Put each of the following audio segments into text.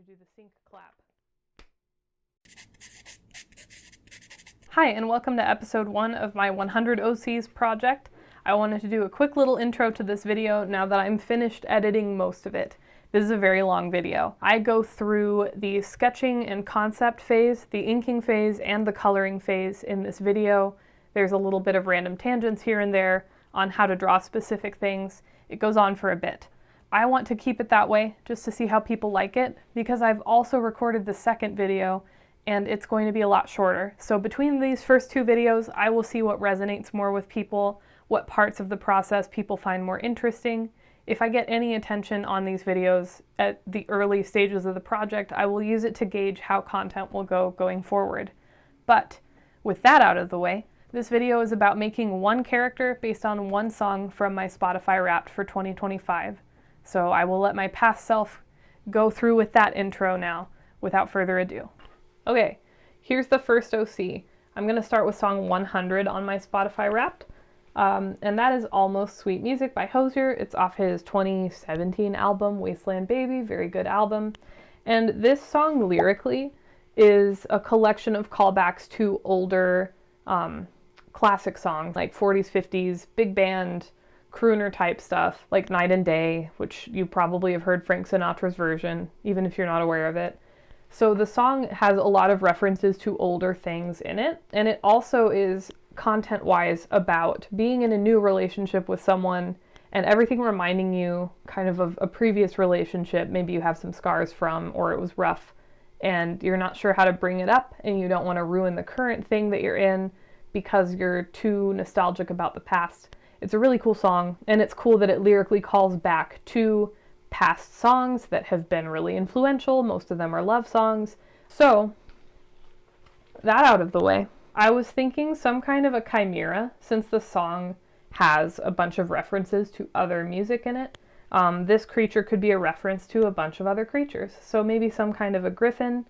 to do the sync clap. Hi, and welcome to episode 1 of my 100 OCs project. I wanted to do a quick little intro to this video now that I'm finished editing most of it. This is a very long video. I go through the sketching and concept phase, the inking phase, and the coloring phase in this video. There's a little bit of random tangents here and there on how to draw specific things. It goes on for a bit. I want to keep it that way just to see how people like it, because I've also recorded the second video and it's going to be a lot shorter. So between these first two videos, I will see what resonates more with people, what parts of the process people find more interesting. If I get any attention on these videos at the early stages of the project, I will use it to gauge how content will go going forward. But with that out of the way, this video is about making one character based on one song from my Spotify Wrapped for 2025. So I will let my past self go through with that intro now, without further ado. Okay, here's the first OC. I'm going to start with song 100 on my Spotify Wrapped. And that is Almost Sweet Music by Hozier. It's off his 2017 album, Wasteland Baby, very good album. And this song lyrically is a collection of callbacks to older classic songs, like 40s, 50s, big band, crooner type stuff, like Night and Day, which you probably have heard Frank Sinatra's version, even if you're not aware of it. So the song has a lot of references to older things in it, and it also is content-wise about being in a new relationship with someone and everything reminding you kind of a previous relationship maybe you have some scars from, or it was rough and you're not sure how to bring it up and you don't want to ruin the current thing that you're in because you're too nostalgic about the past. It's a really cool song, and it's cool that it lyrically calls back to past songs that have been really influential. Most of them are love songs. So, that out of the way, I was thinking some kind of a chimera, since the song has a bunch of references to other music in it. This creature could be a reference to a bunch of other creatures. So maybe some kind of a griffin.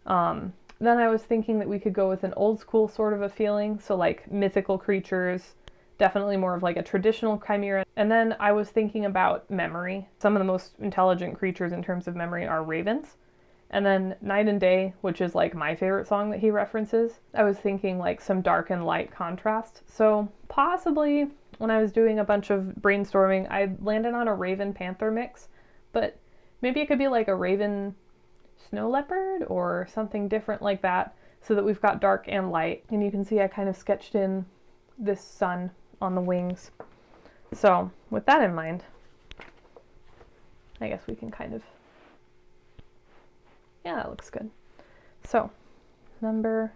Then I was thinking that we could go with an old school sort of a feeling, so like mythical creatures, definitely more of like a traditional chimera. And then I was thinking about memory. Some of the most intelligent creatures in terms of memory are ravens. And then Night and Day, which is like my favorite song that he references, I was thinking like some dark and light contrast. So possibly when I was doing a bunch of brainstorming, I landed on a raven panther mix, but maybe it could be like a raven snow leopard or something different like that, so that we've got dark and light. And you can see I kind of sketched in this sun on the wings. So with that in mind, I guess we can kind of, yeah, that looks good. So number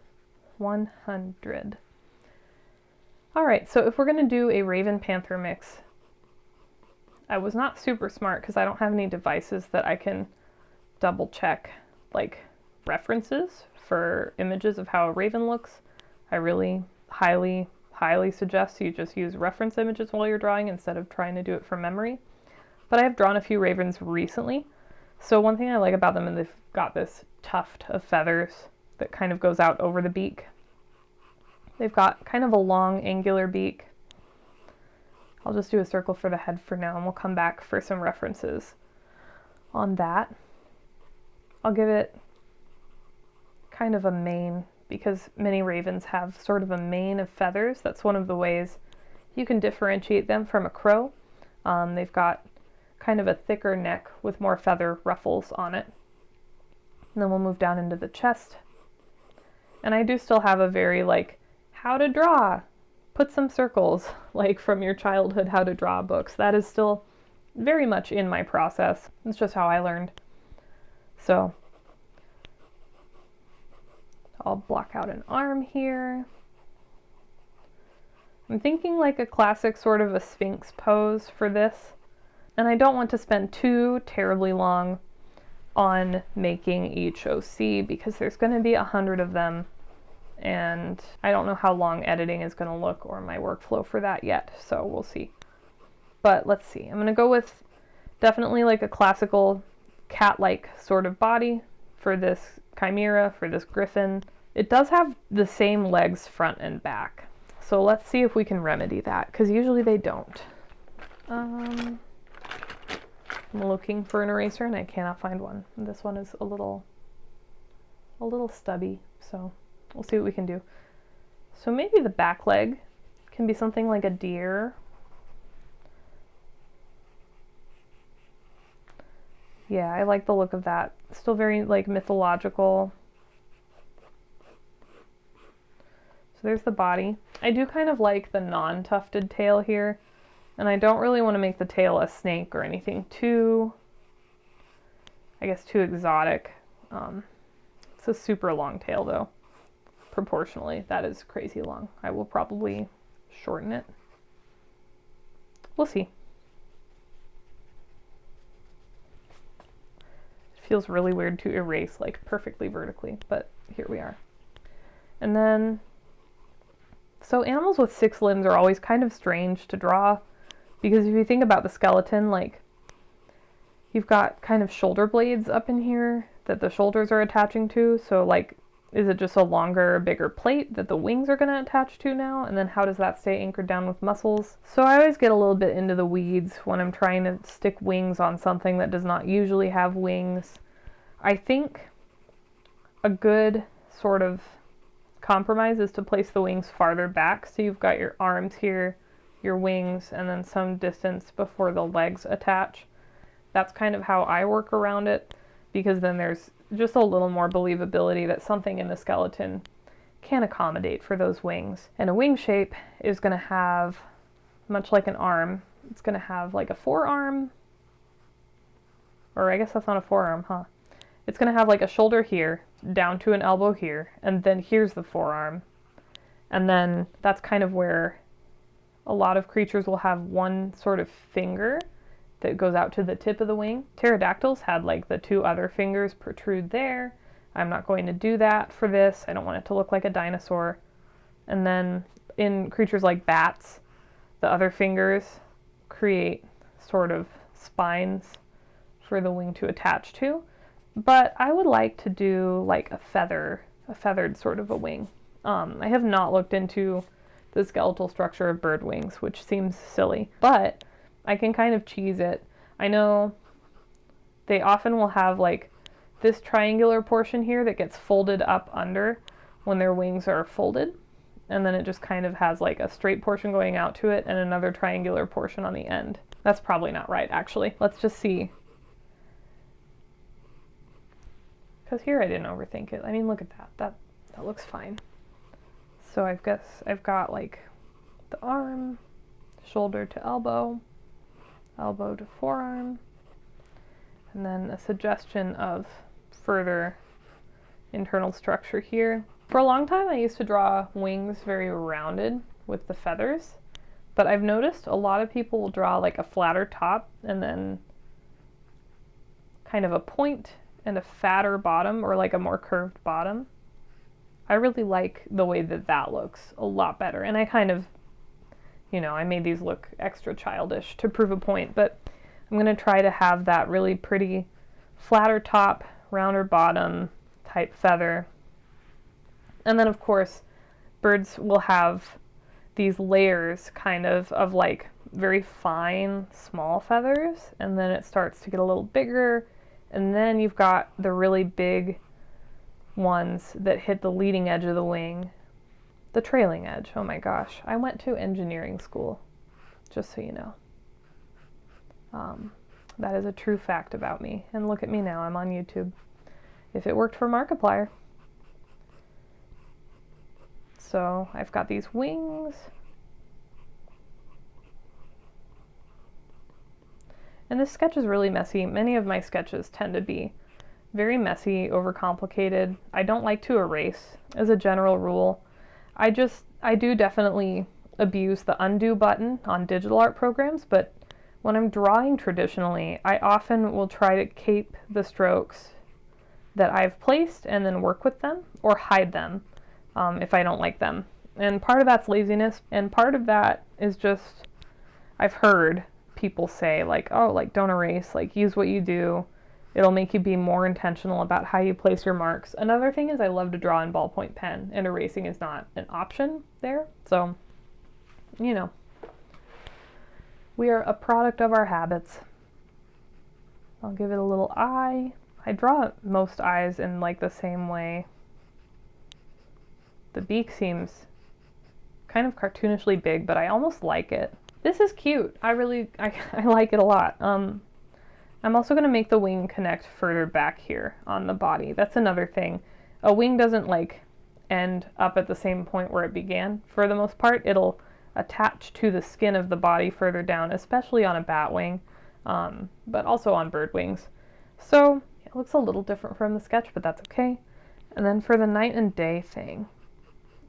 100. All right, so if we're going to do a Raven Panther mix, I was not super smart because I don't have any devices that I can double check like references for images of how a raven looks. I really highly suggest you just use reference images while you're drawing instead of trying to do it from memory. But I have drawn a few ravens recently. So one thing I like about them is they've got this tuft of feathers that kind of goes out over the beak. They've got kind of a long angular beak. I'll just do a circle for the head for now, and we'll come back for some references on that. I'll give it kind of a mane, because many ravens have sort of a mane of feathers. That's one of the ways you can differentiate them from a crow. They've got kind of a thicker neck with more feather ruffles on it. And then we'll move down into the chest. And I do still have a very like how to draw, put some circles, like from your childhood how to draw books. That is still very much in my process. It's just how I learned. So I'll block out an arm here. I'm thinking like a classic sort of a sphinx pose for this. And I don't want to spend too terribly long on making each OC because there's going to be 100 of them. And I don't know how long editing is going to look or my workflow for that yet. So we'll see. But let's see. I'm going to go with definitely like a classical cat-like sort of body for this chimera, for this griffin. It does have the same legs front and back. So let's see if we can remedy that, because usually they don't. I'm looking for an eraser and I cannot find one. This one is a little stubby, so we'll see what we can do. So maybe the back leg can be something like a deer. Yeah, I like the look of that. Still very like mythological. So there's the body. I do kind of like the non-tufted tail here, and I don't really want to make the tail a snake or anything too, I guess, too exotic. It's a super long tail though. Proportionally, that is crazy long. I will probably shorten it. We'll see. It feels really weird to erase like perfectly vertically, but here we are. And then, so animals with 6 limbs are always kind of strange to draw, because if you think about the skeleton, like, you've got kind of shoulder blades up in here that the shoulders are attaching to, so like, is it just a longer, bigger plate that the wings are going to attach to now? And then how does that stay anchored down with muscles? So I always get a little bit into the weeds when I'm trying to stick wings on something that does not usually have wings. I think a good sort of compromise is to place the wings farther back, so you've got your arms here, your wings, and then some distance before the legs attach. That's kind of how I work around it, because then there's just a little more believability that something in the skeleton can accommodate for those wings. And a wing shape is going to have, much like an arm, it's going to have like a forearm, or I guess that's not a forearm, huh? It's going to have like a shoulder here, down to an elbow here, and then here's the forearm. And then that's kind of where a lot of creatures will have one sort of finger that goes out to the tip of the wing. Pterodactyls had like the 2 other fingers protrude there. I'm not going to do that for this. I don't want it to look like a dinosaur. And then in creatures like bats, the other fingers create sort of spines for the wing to attach to. But I would like to do like a feathered sort of a wing. I have not looked into the skeletal structure of bird wings, which seems silly, but I can kind of cheese it. I know they often will have like this triangular portion here that gets folded up under when their wings are folded, and then it just kind of has like a straight portion going out to it and another triangular portion on the end. That's probably not right, actually. Let's just see. Because here I didn't overthink it. I mean, look at that. That looks fine. So I guess I've got like the arm, shoulder to elbow, elbow to forearm, and then a suggestion of further internal structure here. For a long time I used to draw wings very rounded with the feathers, but I've noticed a lot of people will draw like a flatter top and then kind of a point and a fatter bottom, or like a more curved bottom. I really like the way that that looks a lot better, and I kind of, you know, I made these look extra childish to prove a point, but I'm going to try to have that really pretty flatter top, rounder bottom type feather. And then of course birds will have these layers kind of like very fine small feathers, and then it starts to get a little bigger, and then you've got the really big ones that hit the leading edge of the wing. The trailing edge, oh my gosh. I went to engineering school, just so you know. That is a true fact about me. And look at me now, I'm on YouTube. If it worked for Markiplier. So I've got these wings. And this sketch is really messy. Many of my sketches tend to be very messy, overcomplicated. I don't like to erase as a general rule. I do definitely abuse the undo button on digital art programs, but when I'm drawing traditionally, I often will try to keep the strokes that I've placed and then work with them or hide them if I don't like them. And part of that's laziness, and part of that is just, I've heard people say like, oh, like don't erase, like use what you do. It'll make you be more intentional about how you place your marks. Another thing is I love to draw in ballpoint pen, and erasing is not an option there. So, you know, we are a product of our habits. I'll give it a little eye. I draw most eyes in like the same way. The beak seems kind of cartoonishly big, but I almost like it. This is cute. I like it a lot. I'm also going to make the wing connect further back here on the body. That's another thing. A wing doesn't like end up at the same point where it began. For the most part, it'll attach to the skin of the body further down, especially on a bat wing, but also on bird wings. So it looks a little different from the sketch, but that's okay. And then for the night and day thing,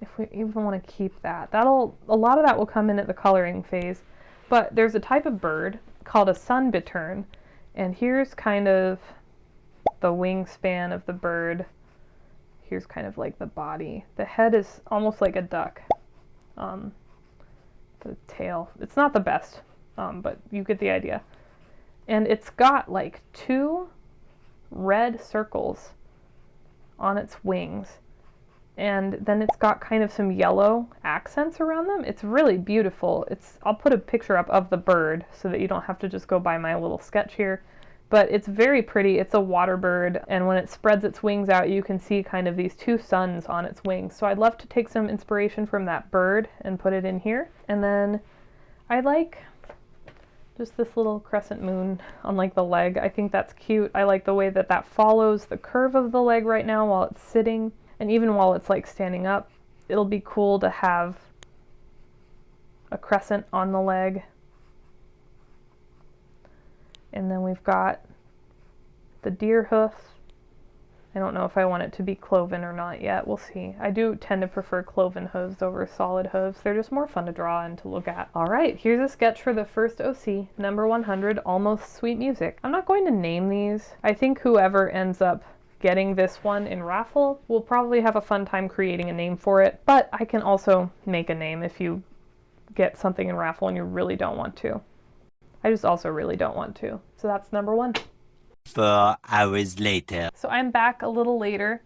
if we even want to keep that, a lot of that will come in at the coloring phase. But there's a type of bird called a sun bittern, and here's kind of the wingspan of the bird. Here's kind of like the body. The head is almost like a duck. The tail, it's not the best, but you get the idea. And it's got like 2 red circles on its wings, and then it's got kind of some yellow accents around them. It's really beautiful. I'll put a picture up of the bird so that you don't have to just go by my little sketch here, but it's very pretty. It's a water bird, and when it spreads its wings out, you can see kind of these 2 suns on its wings. So I'd love to take some inspiration from that bird and put it in here. And then I like just this little crescent moon on like the leg. I think that's cute. I like the way that that follows the curve of the leg right now while it's sitting, and even while it's like standing up. It'll be cool to have a crescent on the leg. And then we've got the deer hoof. I don't know if I want it to be cloven or not yet. We'll see. I do tend to prefer cloven hooves over solid hooves. They're just more fun to draw and to look at. All right, here's a sketch for the first OC, number 100, Almost Sweet Music. I'm not going to name these. I think whoever ends up getting this one in raffle will probably have a fun time creating a name for it, but I can also make a name if you get something in raffle and you really don't want to. I just also really don't want to. So that's number 1. 4 hours later. So I'm back a little later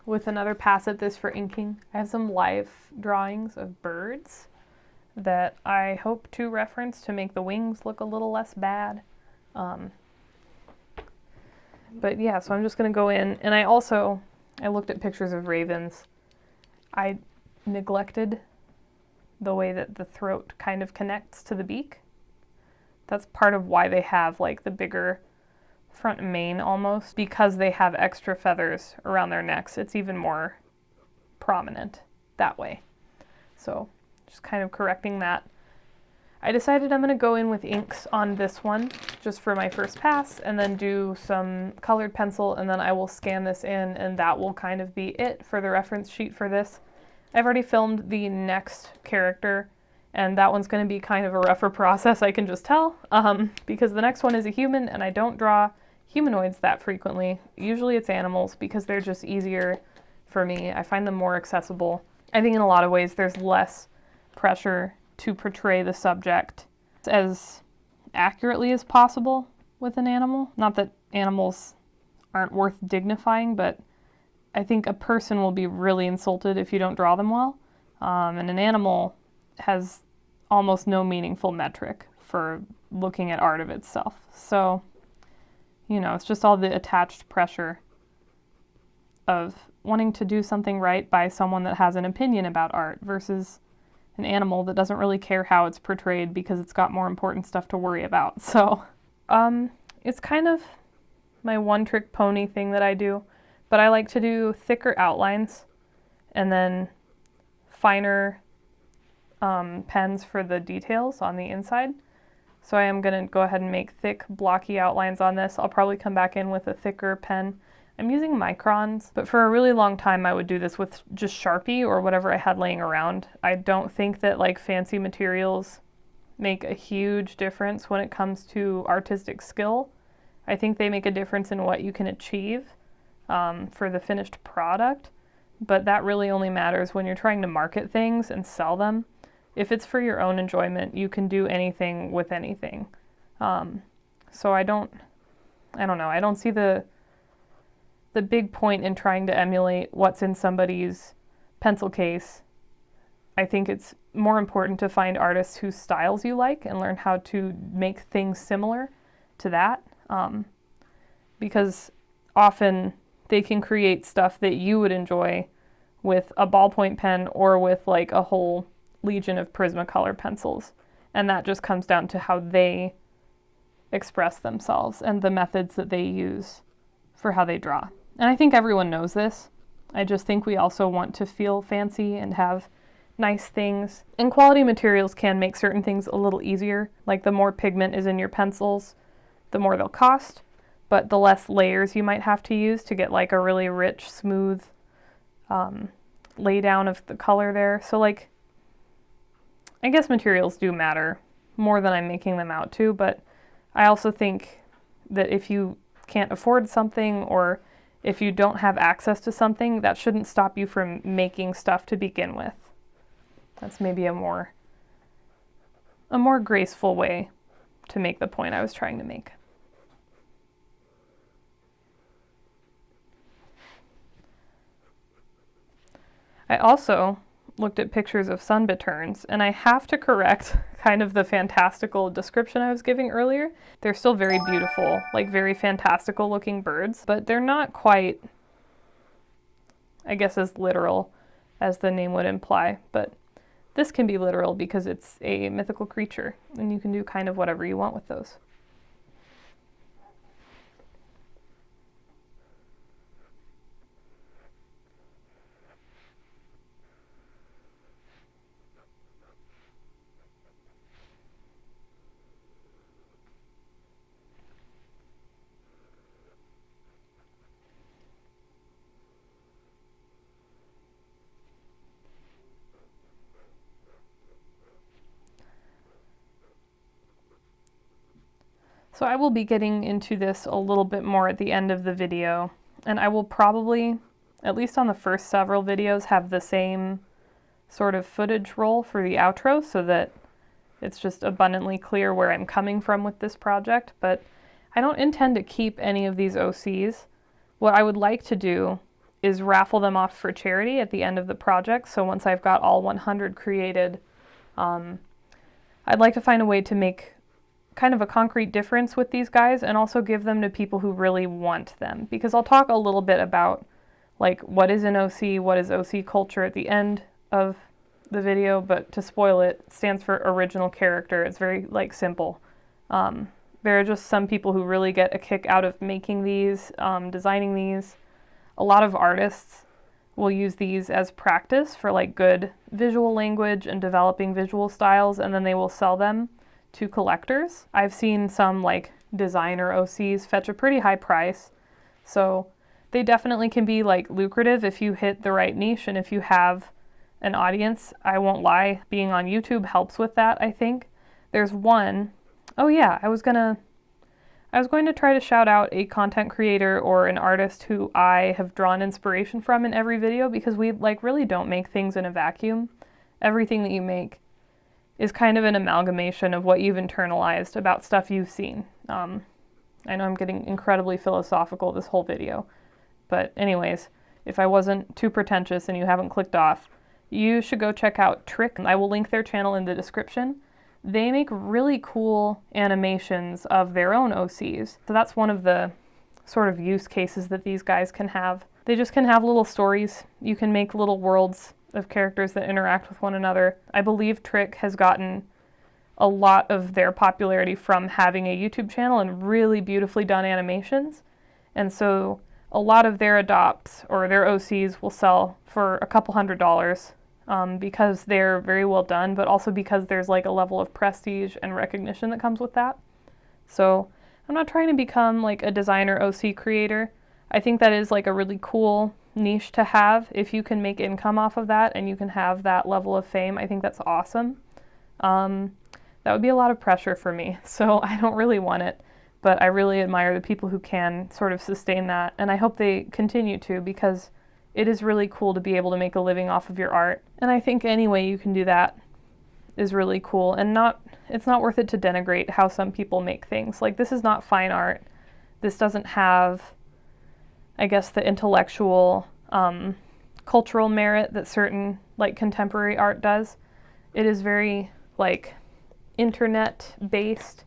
with another pass at this for inking. I have some live drawings of birds that I hope to reference to make the wings look a little less bad. But yeah, so I'm just going to go in, and I looked at pictures of ravens. I neglected the way that the throat kind of connects to the beak. That's part of why they have like the bigger front mane almost, because they have extra feathers around their necks. It's even more prominent that way. So just kind of correcting that. I decided I'm going to go in with inks on this one just for my first pass, and then do some colored pencil, and then I will scan this in, and that will kind of be it for the reference sheet for this. I've already filmed the next character, and that one's going to be kind of a rougher process, I can just tell, because the next one is a human, and I don't draw humanoids that frequently. Usually it's animals because they're just easier for me. I find them more accessible. I think in a lot of ways there's less pressure to portray the subject as accurately as possible with an animal. Not that animals aren't worth dignifying, but I think a person will be really insulted if you don't draw them well, and an animal has almost no meaningful metric for looking at art of itself. So, you know, it's just all the attached pressure of wanting to do something right by someone that has an opinion about art versus an animal that doesn't really care how it's portrayed because it's got more important stuff to worry about. So, it's kind of my one-trick pony thing that I do, but I like to do thicker outlines and then finer pens for the details on the inside. So I am going to go ahead and make thick, blocky outlines on this. I'll probably come back in with a thicker pen. I'm using microns, but for a really long time I would do this with just Sharpie or whatever I had laying around. I don't think that like fancy materials make a huge difference when it comes to artistic skill. I think they make a difference in what you can achieve for the finished product, but that really only matters when you're trying to market things and sell them. If it's for your own enjoyment, you can do anything with anything. So I don't know. I don't see the big point in trying to emulate what's in somebody's pencil case. I think it's more important to find artists whose styles you like and learn how to make things similar to that. because often they can create stuff that you would enjoy with a ballpoint pen or with like a whole legion of Prismacolor pencils. And that just comes down to how they express themselves and the methods that they use for how they draw. And I think everyone knows this. I just think we also want to feel fancy and have nice things. And quality materials can make certain things a little easier. Like the more pigment is in your pencils, the more they'll cost, but the less layers you might have to use to get like a really rich, smooth lay down of the color there. So like, I guess materials do matter more than I'm making them out to, but I also think that if you can't afford something or if you don't have access to something, that shouldn't stop you from making stuff to begin with. That's maybe a more graceful way to make the point I was trying to make. I also looked at pictures of sunbitterns, and I have to correct kind of the fantastical description I was giving earlier. They're still very beautiful, like very fantastical looking birds, but they're not quite, I guess, as literal as the name would imply. But this can be literal because it's a mythical creature, and you can do kind of whatever you want with those. So I will be getting into this a little bit more at the end of the video, and I will probably, at least on the first several videos, have the same sort of footage roll for the outro so that it's just abundantly clear where I'm coming from with this project, but I don't intend to keep any of these OCs. What I would like to do is raffle them off for charity at the end of the project, so once I've got all 100 created, I'd like to find a way to make kind of a concrete difference with these guys and also give them to people who really want them, because I'll talk a little bit about like what is an OC, what is OC culture at the end of the video, but to spoil it, it stands for original character. It's very like simple. There are just some people who really get a kick out of making these, designing these. A lot of artists will use these as practice for like good visual language and developing visual styles, and then they will sell them to collectors. I've seen some like designer OCs fetch a pretty high price, so they definitely can be like lucrative if you hit the right niche and if you have an audience. I won't lie, being on YouTube helps with that, I think. There's one, oh yeah, I was going to try to shout out a content creator or an artist who I have drawn inspiration from in every video, because we like really don't make things in a vacuum. Everything that you make is kind of an amalgamation of what you've internalized about stuff you've seen. I know I'm getting incredibly philosophical this whole video, but anyways, if I wasn't too pretentious and you haven't clicked off, you should go check out Trick. I will link their channel in the description. They make really cool animations of their own OCs. So that's one of the sort of use cases that these guys can have. They just can have little stories. You can make little worlds of characters that interact with one another. I believe Trick has gotten a lot of their popularity from having a YouTube channel and really beautifully done animations. And so a lot of their adopts or their OCs will sell for a couple $100s because they're very well done, but also because there's like a level of prestige and recognition that comes with that. So I'm not trying to become like a designer OC creator. I think that is like a really cool niche to have. If you can make income off of that and you can have that level of fame, I think that's awesome. That would be a lot of pressure for me, so I don't really want it, but I really admire the people who can sort of sustain that, and I hope they continue to, because it is really cool to be able to make a living off of your art. And I think any way you can do that is really cool, and it's not worth it to denigrate how some people make things. Like, this is not fine art. This doesn't have, I guess, the intellectual, cultural merit that certain like contemporary art does. It is very like internet based.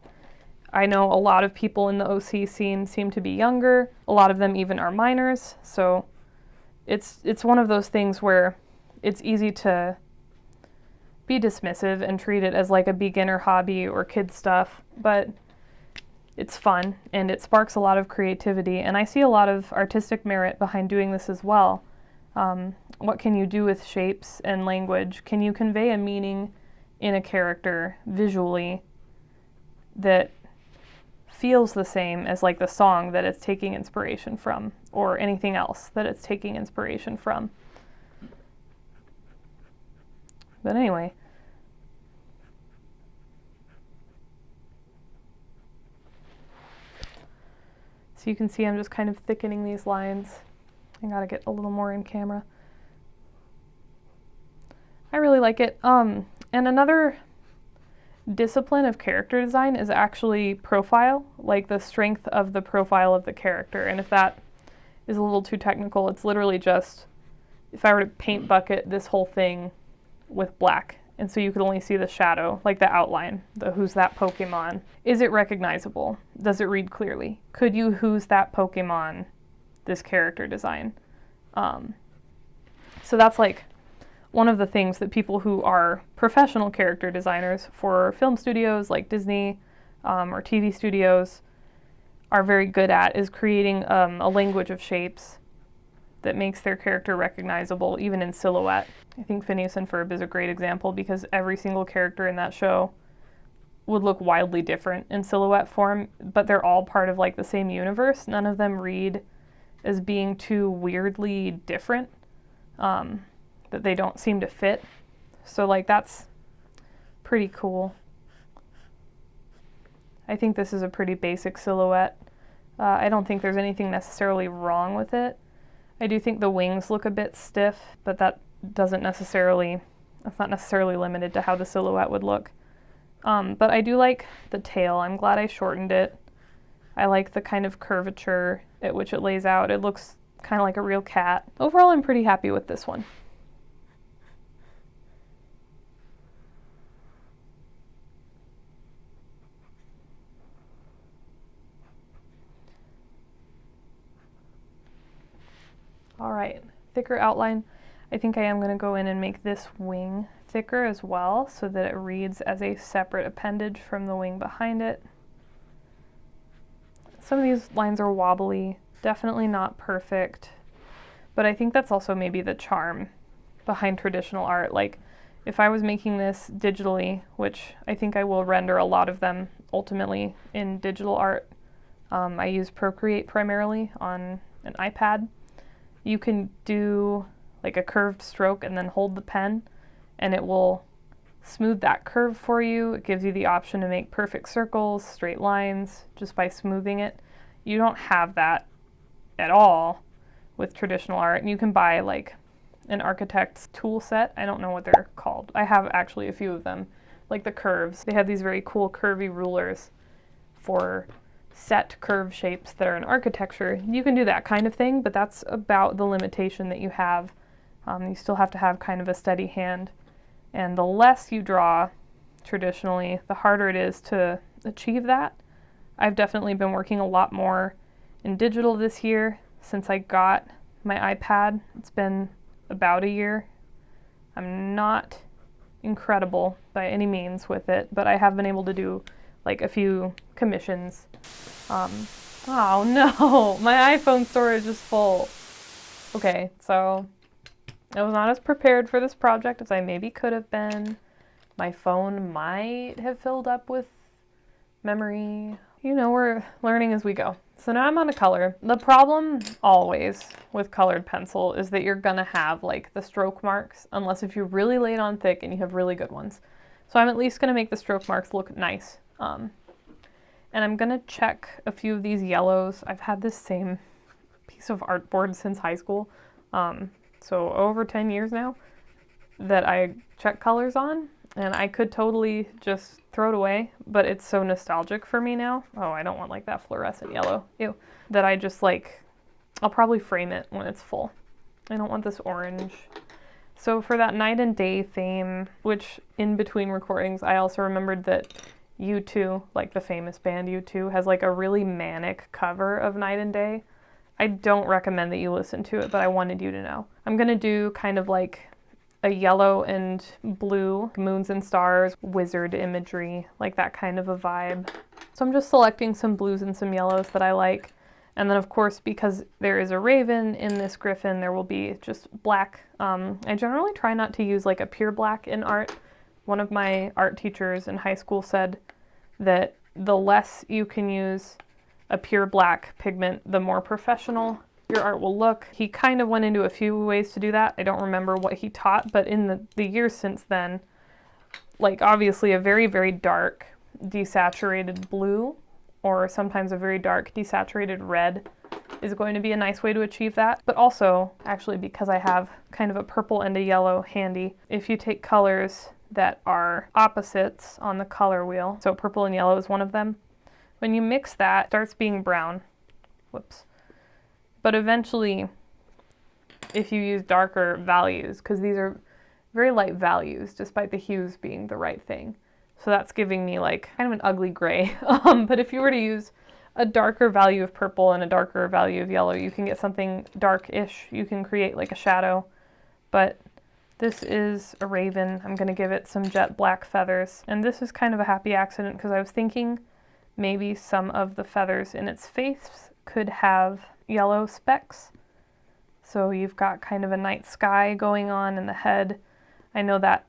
I know a lot of people in the OC scene seem to be younger. A lot of them even are minors. So it's one of those things where it's easy to be dismissive and treat it as like a beginner hobby or kid stuff, but it's fun and it sparks a lot of creativity, and I see a lot of artistic merit behind doing this as well. What can you do with shapes and language? Can you convey a meaning in a character visually that feels the same as like the song that it's taking inspiration from, or anything else that it's taking inspiration from? But anyway, so you can see I'm just kind of thickening these lines. I gotta get a little more in camera. I really like it. And another discipline of character design is actually profile, like the strength of the profile of the character. And if that is a little too technical, it's literally just, if I were to paint bucket this whole thing with black, and so you could only see the shadow, like the outline, the who's that Pokemon. Is it recognizable? Does it read clearly? Could you who's that Pokemon this character design? So that's like one of the things that people who are professional character designers for film studios like Disney or TV studios are very good at, is creating a language of shapes that makes their character recognizable even in silhouette. I think Phineas and Ferb is a great example because every single character in that show would look wildly different in silhouette form, but they're all part of like the same universe. None of them read as being too weirdly different, that they don't seem to fit. So like that's pretty cool. I think this is a pretty basic silhouette. I don't think there's anything necessarily wrong with it. I do think the wings look a bit stiff, but that's not necessarily limited to how the silhouette would look. But I do like the tail. I'm glad I shortened it. I like the kind of curvature at which it lays out. It looks kind of like a real cat. Overall, I'm pretty happy with this one. All right, thicker outline. I think I am going to go in and make this wing thicker as well so that it reads as a separate appendage from the wing behind it. Some of these lines are wobbly, definitely not perfect, but I think that's also maybe the charm behind traditional art. Like if I was making this digitally, which I think I will render a lot of them ultimately in digital art, I use Procreate primarily on an iPad. You can do like a curved stroke and then hold the pen and it will smooth that curve for you. It gives you the option to make perfect circles, straight lines, just by smoothing it. You don't have that at all with traditional art. And you can buy like an architect's tool set. I don't know what they're called. I have actually a few of them, like the curves. They have these very cool curvy rulers for set curve shapes that are in architecture. You can do that kind of thing, but that's about the limitation that you have. You still have to have kind of a steady hand. And the less you draw traditionally, the harder it is to achieve that. I've definitely been working a lot more in digital this year since I got my iPad. It's been about a year. I'm not incredible by any means with it, but I have been able to do like a few commissions. Oh no, my iPhone storage is full. Okay, so I was not as prepared for this project as I maybe could have been. My phone might have filled up with memory. You know, we're learning as we go. So now I'm on a color. The problem always with colored pencil is that you're gonna have like the stroke marks, unless if you really lay it on thick and you have really good ones. So I'm at least gonna make the stroke marks look nice. And I'm gonna check a few of these yellows. I've had this same piece of artboard since high school. So over 10 years now that I check colors on, and I could totally just throw it away, but it's so nostalgic for me now. Oh, I don't want like that fluorescent yellow. Ew. That I just like, I'll probably frame it when it's full. I don't want this orange. So for that night and day theme, which in between recordings, I also remembered that U2, like the famous band U2, has like a really manic cover of Night and Day. I don't recommend that you listen to it, but I wanted you to know. I'm gonna do kind of like a yellow and blue, moons and stars, wizard imagery, like that kind of a vibe. So I'm just selecting some blues and some yellows that I like. And then of course, because there is a raven in this griffin, there will be just black. I generally try not to use like a pure black in art. One of my art teachers in high school said that the less you can use a pure black pigment, the more professional your art will look. He kind of went into a few ways to do that. I don't remember what he taught, but in the years since then, like obviously a very, very dark desaturated blue, or sometimes a very dark desaturated red is going to be a nice way to achieve that. But also, actually, because I have kind of a purple and a yellow handy, if you take colors that are opposites on the color wheel, so purple and yellow is one of them, when you mix that, it starts being brown. Whoops. But eventually, if you use darker values, because these are very light values, despite the hues being the right thing. So that's giving me like kind of an ugly gray. But if you were to use a darker value of purple and a darker value of yellow, you can get something dark-ish. You can create like a shadow. But this is a raven. I'm gonna give it some jet black feathers. And this is kind of a happy accident because I was thinking maybe some of the feathers in its face could have yellow specks. So you've got kind of a night sky going on in the head. I know that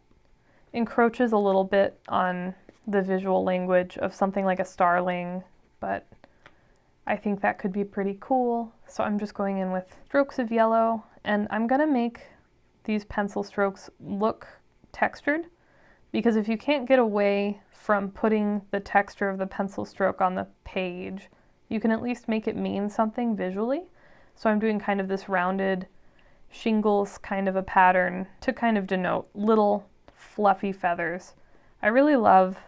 encroaches a little bit on the visual language of something like a starling, but I think that could be pretty cool. So I'm just going in with strokes of yellow, and I'm gonna make these pencil strokes look textured, because if you can't get away from putting the texture of the pencil stroke on the page, you can at least make it mean something visually. So I'm doing kind of this rounded shingles kind of a pattern to kind of denote little fluffy feathers. I really love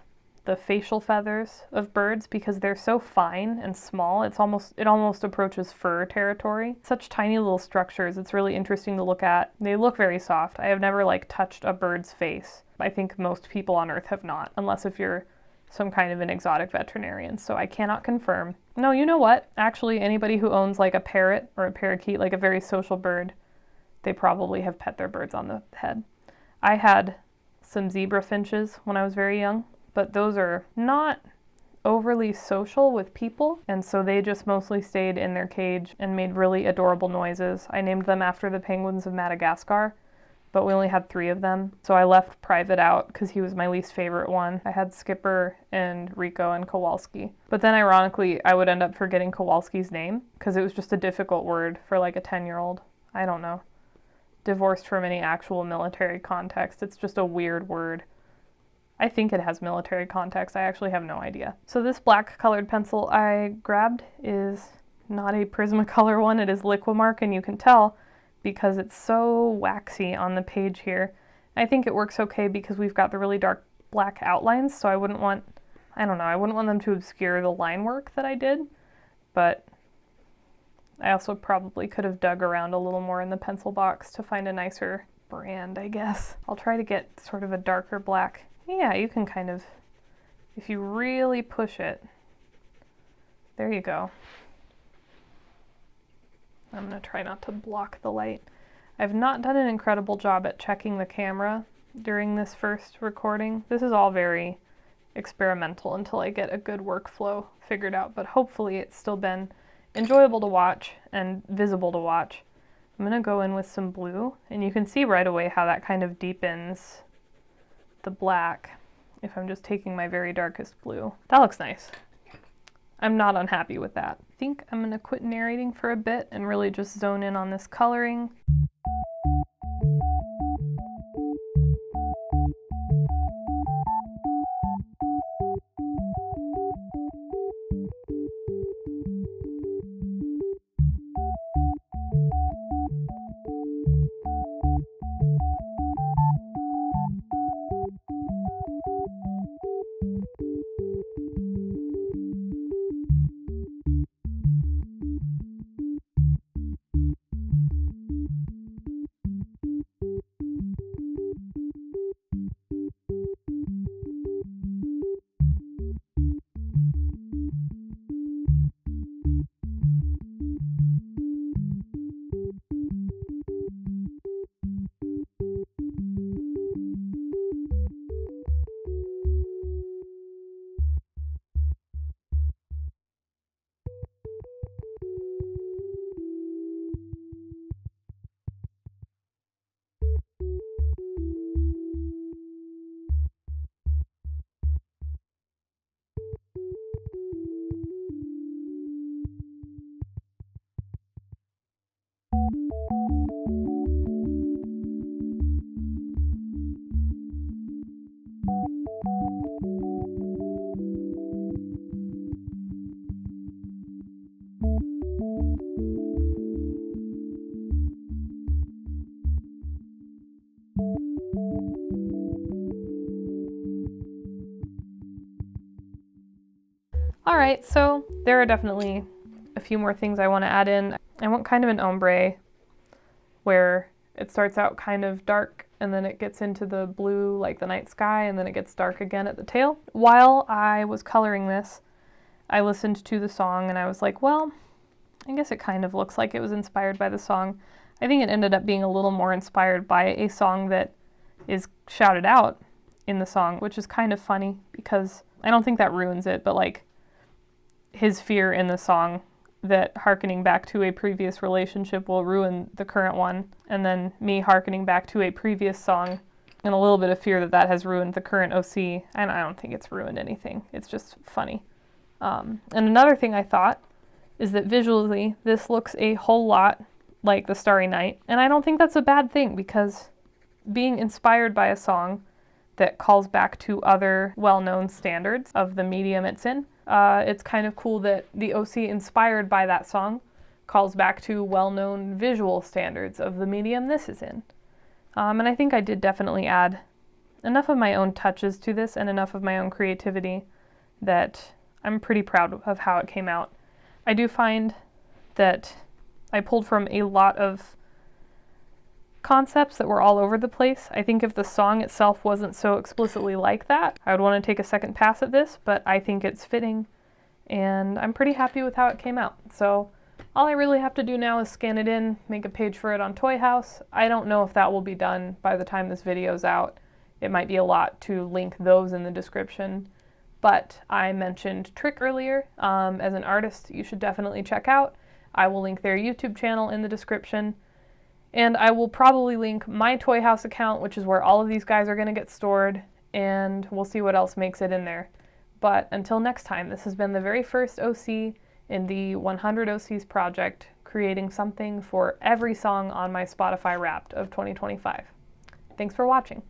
the facial feathers of birds because they're so fine and small. It almost approaches fur territory. Such tiny little structures. It's really interesting to look at. They look very soft. I have never like touched a bird's face. I think most people on Earth have not, unless if you're some kind of an exotic veterinarian. So I cannot confirm. No, you know what? Actually, anybody who owns like a parrot or a parakeet, like a very social bird, they probably have pet their birds on the head. I had some zebra finches when I was very young, but those are not overly social with people, and so they just mostly stayed in their cage and made really adorable noises. I named them after the penguins of Madagascar, but we only had 3 of them, so I left Private out because he was my least favorite one. I had Skipper and Rico and Kowalski. But then ironically, I would end up forgetting Kowalski's name because it was just a difficult word for like a 10-year-old. I don't know. Divorced from any actual military context. It's just a weird word. I think it has military context. I actually have no idea. So this black colored pencil I grabbed is not a Prismacolor one. It is Liquimark, and you can tell because it's so waxy on the page here. I think it works okay because we've got the really dark black outlines, so I wouldn't want them to obscure the line work that I did, but I also probably could have dug around a little more in the pencil box to find a nicer brand, I guess. I'll try to get sort of a darker black. Yeah, you can kind of, if you really push it, there you go. I'm going to try not to block the light. I've not done an incredible job at checking the camera during this first recording. This is all very experimental until I get a good workflow figured out, but hopefully it's still been enjoyable to watch and visible to watch. I'm going to go in with some blue, and you can see right away how that kind of deepens the black if I'm just taking my very darkest blue. That looks nice. I'm not unhappy with that. I think I'm going to quit narrating for a bit and really just zone in on this coloring. All right, so there are definitely a few more things I want to add in. I want kind of an ombre where it starts out kind of dark and then it gets into the blue like the night sky, and then it gets dark again at the tail. While I was coloring this, I listened to the song and I was like, well, I guess it kind of looks like it was inspired by the song. I think it ended up being a little more inspired by a song that is shouted out in the song, which is kind of funny because I don't think that ruins it, but like his fear in the song that hearkening back to a previous relationship will ruin the current one, and then me hearkening back to a previous song and a little bit of fear that that has ruined the current OC, and I don't think it's ruined anything. It's just funny. And another thing I thought is that visually this looks a whole lot like The Starry Night, and I don't think that's a bad thing, because being inspired by a song that calls back to other well-known standards of the medium it's in, it's kind of cool that the OC inspired by that song calls back to well-known visual standards of the medium this is in. And I think I did definitely add enough of my own touches to this and enough of my own creativity that I'm pretty proud of how it came out. I do find that I pulled from a lot of concepts that were all over the place. I think if the song itself wasn't so explicitly like that, I would want to take a second pass at this, but I think it's fitting, and I'm pretty happy with how it came out. So all I really have to do now is scan it in, make a page for it on Toy House. I don't know if that will be done by the time this video's out. It might be a lot to link those in the description, but I mentioned Trick earlier. As an artist, you should definitely check out. I will link their YouTube channel in the description. And I will probably link my Toy House account, which is where all of these guys are going to get stored, and we'll see what else makes it in there. But until next time, this has been the very first OC in the 100 OCs project, creating something for every song on my Spotify Wrapped of 2025. Thanks for watching.